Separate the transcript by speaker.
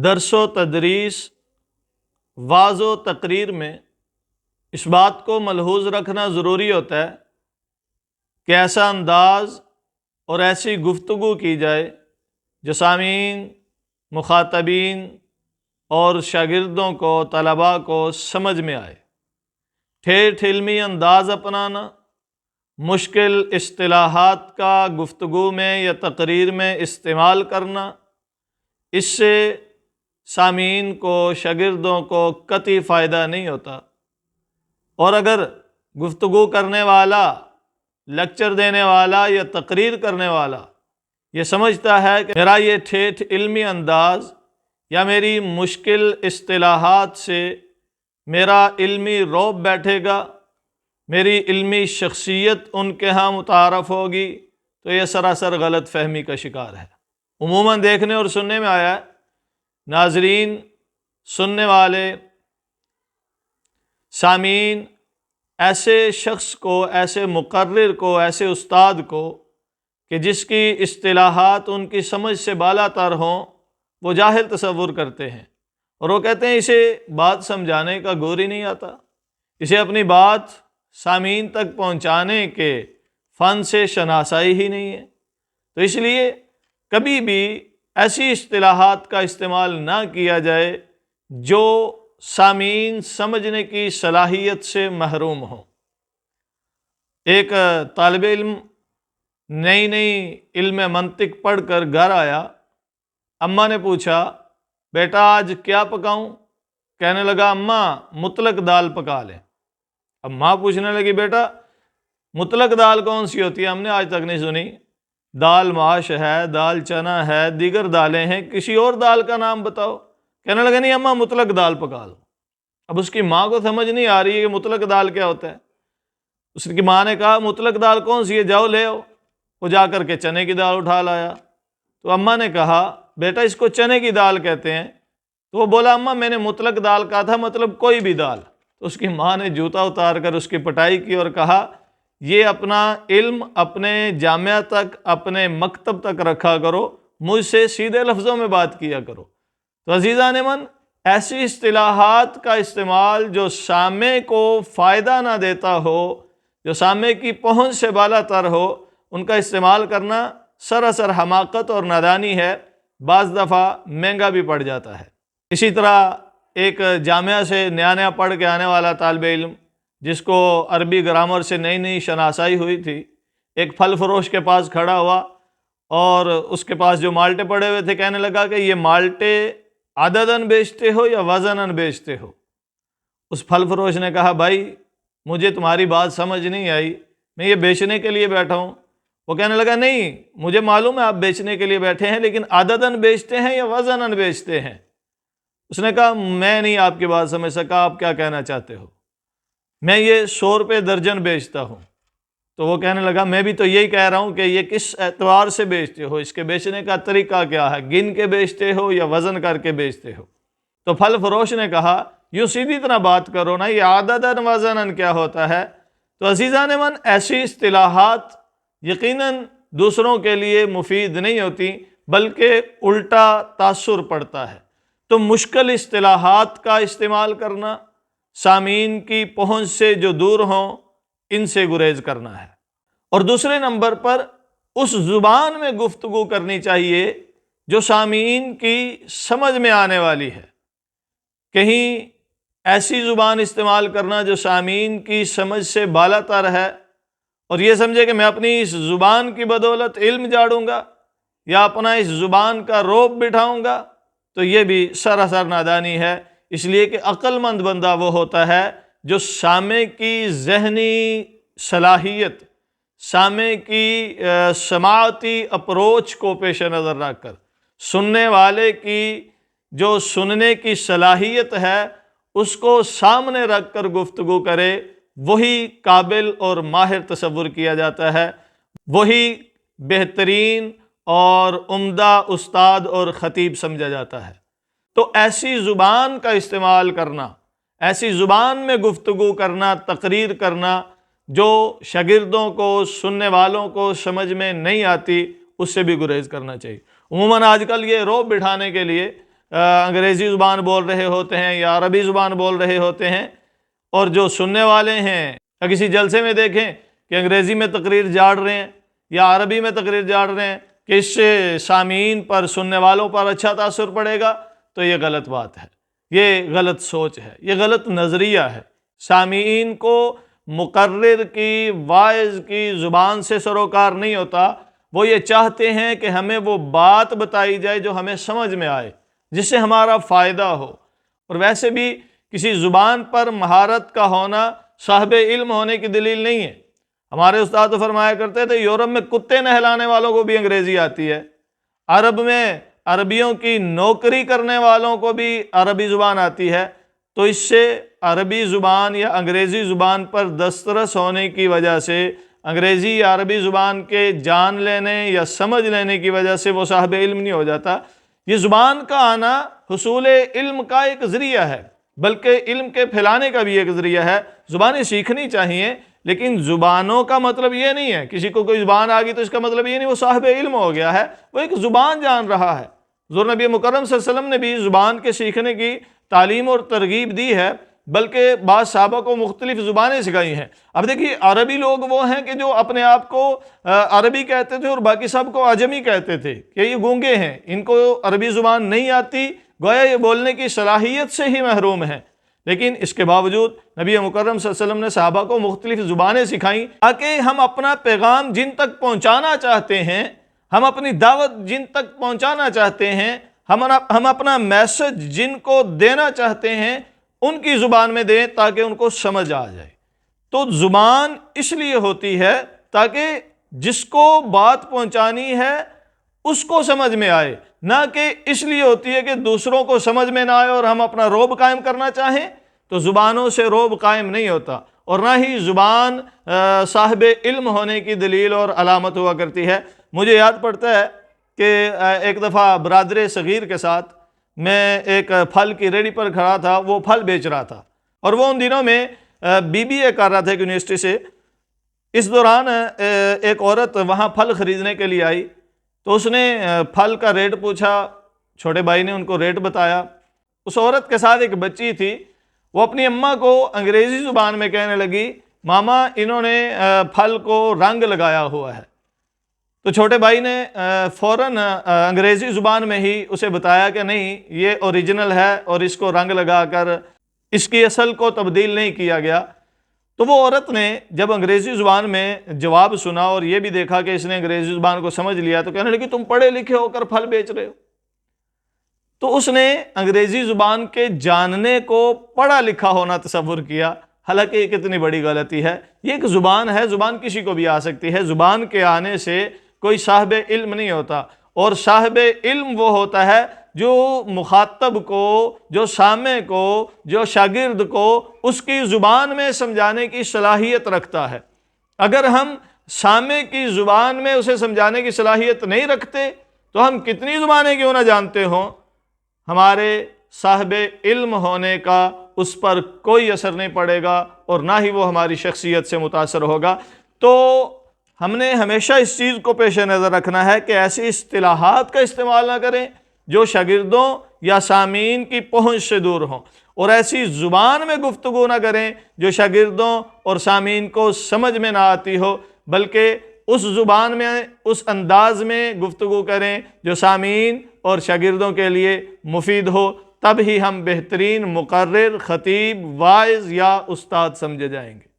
Speaker 1: درس و تدریس، واعظ و تقریر میں اس بات کو ملحوظ رکھنا ضروری ہوتا ہے کہ ایسا انداز اور ایسی گفتگو کی جائے جو سامعین، مخاطبین اور شاگردوں کو، طلباء کو سمجھ میں آئے۔ ٹھیٹھ علمی انداز اپنانا، مشکل اصطلاحات کا گفتگو میں یا تقریر میں استعمال کرنا، اس سے سامعین کو، شاگردوں کو قطعی فائدہ نہیں ہوتا۔ اور اگر گفتگو کرنے والا، لیکچر دینے والا یا تقریر کرنے والا یہ سمجھتا ہے کہ میرا یہ ٹھیٹھ علمی انداز یا میری مشکل اصطلاحات سے میرا علمی رعب بیٹھے گا، میری علمی شخصیت ان کے ہاں متعارف ہوگی، تو یہ سراسر غلط فہمی کا شکار ہے۔ عموماً دیکھنے اور سننے میں آیا ہے، ناظرین، سننے والے، سامعین ایسے شخص کو، ایسے مقرر کو، ایسے استاد کو کہ جس کی اصطلاحات ان کی سمجھ سے بالا تر ہوں، وہ جاہل تصور کرتے ہیں، اور وہ کہتے ہیں اسے بات سمجھانے کا گور ہی نہیں آتا، اسے اپنی بات سامعین تک پہنچانے کے فن سے شناسائی ہی نہیں ہے۔ تو اس لیے کبھی بھی ایسی اصطلاحات کا استعمال نہ کیا جائے جو سامعین سمجھنے کی صلاحیت سے محروم ہوں۔ ایک طالب علم نئی علم منطق پڑھ کر گھر آیا، اماں نے پوچھا، بیٹا آج کیا پکاؤں؟ کہنے لگا، اماں مطلق دال پکا لیں۔ اب ماں پوچھنے لگی، بیٹا مطلق دال کون سی ہوتی ہے؟ ہم نے آج تک نہیں سنی۔ دال ماش ہے، دال چنا ہے، دیگر دالیں ہیں، کسی اور دال کا نام بتاؤ۔ کہنے لگا، نہیں اماں مطلق دال پکا لو۔ اب اس کی ماں کو سمجھ نہیں آ رہی ہے کہ مطلق دال کیا ہوتا ہے۔ اس کی ماں نے کہا، مطلق دال کون سی ہے؟ جاؤ لے آؤ۔ وہ جا کر کے چنے کی دال اٹھا لایا۔ تو اماں نے کہا، بیٹا اس کو چنے کی دال کہتے ہیں۔ تو وہ بولا، اماں میں نے مطلق دال کہا تھا، مطلب کوئی بھی دال۔ تو اس کی ماں نے جوتا اتار کر اس کی پٹائی کی اور کہا، یہ اپنا علم اپنے جامعہ تک، اپنے مکتب تک رکھا کرو، مجھ سے سیدھے لفظوں میں بات کیا کرو۔ تو عزیزان من، ایسی اصطلاحات کا استعمال جو سامع کو فائدہ نہ دیتا ہو، جو سامع کی پہنچ سے بالا تر ہو، ان کا استعمال کرنا سراسر حماقت اور نادانی ہے، بعض دفعہ مہنگا بھی پڑ جاتا ہے۔ اسی طرح ایک جامعہ سے نیا پڑھ کے آنے والا طالب علم جس کو عربی گرامر سے نئی شناسائی ہوئی تھی، ایک پھل فروش کے پاس کھڑا ہوا اور اس کے پاس جو مالٹے پڑے ہوئے تھے، کہنے لگا کہ یہ مالٹے عدداً بیچتے ہو یا وزناً بیچتے ہو؟ اس پھل فروش نے کہا، بھائی مجھے تمہاری بات سمجھ نہیں آئی، میں یہ بیچنے کے لیے بیٹھا ہوں۔ وہ کہنے لگا، نہیں مجھے معلوم ہے آپ بیچنے کے لیے بیٹھے ہیں، لیکن عدداً بیچتے ہیں یا وزناً بیچتے ہیں؟ اس نے کہا، میں نہیں آپ کی بات سمجھ سکا، آپ کیا کہنا چاہتے ہو؟ میں یہ 100 روپے درجن بیچتا ہوں۔ تو وہ کہنے لگا، میں بھی تو یہی کہہ رہا ہوں کہ یہ کس اعتبار سے بیچتے ہو، اس کے بیچنے کا طریقہ کیا ہے، گن کے بیچتے ہو یا وزن کر کے بیچتے ہو؟ تو پھل فروش نے کہا، یوں سیدھی طرح بات کرو نا، یہ عدداً وزناً کیا ہوتا ہے؟ تو عزیزان من، ایسی اصطلاحات یقیناً دوسروں کے لیے مفید نہیں ہوتی، بلکہ الٹا تاثر پڑتا ہے۔ تو مشکل اصطلاحات کا استعمال کرنا، سامعین کی پہنچ سے جو دور ہوں، ان سے گریز کرنا ہے۔ اور دوسرے نمبر پر اس زبان میں گفتگو کرنی چاہیے جو سامعین کی سمجھ میں آنے والی ہے۔ کہیں ایسی زبان استعمال کرنا جو سامعین کی سمجھ سے بالا تر ہے اور یہ سمجھے کہ میں اپنی اس زبان کی بدولت علم جاڑوں گا یا اپنا اس زبان کا رعب بٹھاؤں گا، تو یہ بھی سراسر نادانی ہے۔ اس لیے کہ عقل مند بندہ وہ ہوتا ہے جو سامع کی ذہنی صلاحیت، سامع کی سماعتی اپروچ کو پیش نظر رکھ کر، سننے والے کی جو سننے کی صلاحیت ہے اس کو سامنے رکھ کر گفتگو کرے، وہی قابل اور ماہر تصور کیا جاتا ہے، وہی بہترین اور عمدہ استاد اور خطیب سمجھا جاتا ہے۔ تو ایسی زبان کا استعمال کرنا، ایسی زبان میں گفتگو کرنا، تقریر کرنا جو شاگردوں کو، سننے والوں کو سمجھ میں نہیں آتی، اس سے بھی گریز کرنا چاہیے۔ عموماً آج کل یہ رعب بٹھانے کے لیے انگریزی زبان بول رہے ہوتے ہیں یا عربی زبان بول رہے ہوتے ہیں، اور جو سننے والے ہیں یا کسی جلسے میں دیکھیں کہ انگریزی میں تقریر جاڑ رہے ہیں یا عربی میں تقریر جاڑ رہے ہیں کہ اس سے سامعین پر، سننے والوں پر اچھا تاثر پڑے گا، تو یہ غلط بات ہے، یہ غلط سوچ ہے، یہ غلط نظریہ ہے۔ سامعین کو مقرر کی، واعظ کی زبان سے سروکار نہیں ہوتا، وہ یہ چاہتے ہیں کہ ہمیں وہ بات بتائی جائے جو ہمیں سمجھ میں آئے، جس سے ہمارا فائدہ ہو۔ اور ویسے بھی کسی زبان پر مہارت کا ہونا صاحب علم ہونے کی دلیل نہیں ہے۔ ہمارے استاد فرمایا کرتے تھے یورپ میں کتے نہلانے والوں کو بھی انگریزی آتی ہے، عرب میں عربیوں کی نوکری کرنے والوں کو بھی عربی زبان آتی ہے، تو اس سے عربی زبان یا انگریزی زبان پر دسترس ہونے کی وجہ سے، انگریزی یا عربی زبان کے جان لینے یا سمجھ لینے کی وجہ سے وہ صاحب علم نہیں ہو جاتا۔ یہ زبان کا آنا حصول علم کا ایک ذریعہ ہے، بلکہ علم کے پھیلانے کا بھی ایک ذریعہ ہے۔ زبانیں سیکھنی چاہیے، لیکن زبانوں کا مطلب یہ نہیں ہے کسی کو کوئی زبان آ گئی تو اس کا مطلب یہ نہیں وہ صاحب علم ہو گیا ہے، وہ ایک زبان جان رہا ہے۔ حضور نبی مکرم صلی اللہ علیہ وسلم نے بھی زبان کے سیکھنے کی تعلیم اور ترغیب دی ہے، بلکہ بعض صحابہ کو مختلف زبانیں سکھائی ہیں۔ اب دیکھیے عربی لوگ وہ ہیں کہ جو اپنے آپ کو عربی کہتے تھے اور باقی سب کو عجمی کہتے تھے کہ یہ گونگے ہیں، ان کو عربی زبان نہیں آتی، گویا یہ بولنے کی صلاحیت سے ہی محروم ہیں۔ لیکن اس کے باوجود نبی مکرم صلی اللہ علیہ وسلم نے صحابہ کو مختلف زبانیں سکھائیں تاکہ ہم اپنا پیغام جن تک پہنچانا چاہتے ہیں، ہم اپنی دعوت جن تک پہنچانا چاہتے ہیں، ہم اپنا میسج جن کو دینا چاہتے ہیں ان کی زبان میں دیں تاکہ ان کو سمجھ آ جائے۔ تو زبان اس لیے ہوتی ہے تاکہ جس کو بات پہنچانی ہے اس کو سمجھ میں آئے، نہ کہ اس لیے ہوتی ہے کہ دوسروں کو سمجھ میں نہ آئے اور ہم اپنا رعب قائم کرنا چاہیں۔ تو زبانوں سے رعب قائم نہیں ہوتا، اور نہ ہی زبان صاحب علم ہونے کی دلیل اور علامت ہوا کرتی ہے۔ مجھے یاد پڑتا ہے کہ ایک دفعہ برادر صغیر کے ساتھ میں ایک پھل کی ریڑھی پر کھڑا تھا، وہ پھل بیچ رہا تھا، اور وہ ان دنوں میں BBA کر رہا تھا ایک یونیورسٹی سے۔ اس دوران ایک عورت وہاں پھل خریدنے کے لیے آئی، تو اس نے پھل کا ریٹ پوچھا، چھوٹے بھائی نے ان کو ریٹ بتایا۔ اس عورت کے ساتھ ایک بچی تھی، وہ اپنی اماں کو انگریزی زبان میں کہنے لگی، ماما انہوں نے پھل کو رنگ لگایا ہوا ہے۔ تو چھوٹے بھائی نے فوراً انگریزی زبان میں ہی اسے بتایا کہ نہیں، یہ اوریجنل ہے اور اس کو رنگ لگا کر اس کی اصل کو تبدیل نہیں کیا گیا۔ تو وہ عورت نے جب انگریزی زبان میں جواب سنا اور یہ بھی دیکھا کہ اس نے انگریزی زبان کو سمجھ لیا، تو کہنے لگی تم پڑھے لکھے ہو کر پھل بیچ رہے ہو۔ تو اس نے انگریزی زبان کے جاننے کو پڑھا لکھا ہونا تصور کیا، حالانکہ یہ کتنی بڑی غلطی ہے۔ یہ ایک زبان ہے، زبان کسی کو بھی آ سکتی ہے، زبان کے آنے سے کوئی صاحب علم نہیں ہوتا، اور صاحب علم وہ ہوتا ہے جو مخاطب کو، جو سامع کو، جو شاگرد کو اس کی زبان میں سمجھانے کی صلاحیت رکھتا ہے۔ اگر ہم سامع کی زبان میں اسے سمجھانے کی صلاحیت نہیں رکھتے تو ہم کتنی زبانیں کیوں نہ جانتے ہوں، ہمارے صاحب علم ہونے کا اس پر کوئی اثر نہیں پڑے گا، اور نہ ہی وہ ہماری شخصیت سے متاثر ہوگا۔ تو ہم نے ہمیشہ اس چیز کو پیش نظر رکھنا ہے کہ ایسی اصطلاحات کا استعمال نہ کریں جو شاگردوں یا سامعین کی پہنچ سے دور ہوں، اور ایسی زبان میں گفتگو نہ کریں جو شاگردوں اور سامعین کو سمجھ میں نہ آتی ہو، بلکہ اس زبان میں، اس انداز میں گفتگو کریں جو سامعین اور شاگردوں کے لیے مفید ہو۔ تب ہی ہم بہترین مقرر، خطیب، واعظ یا استاد سمجھے جائیں گے۔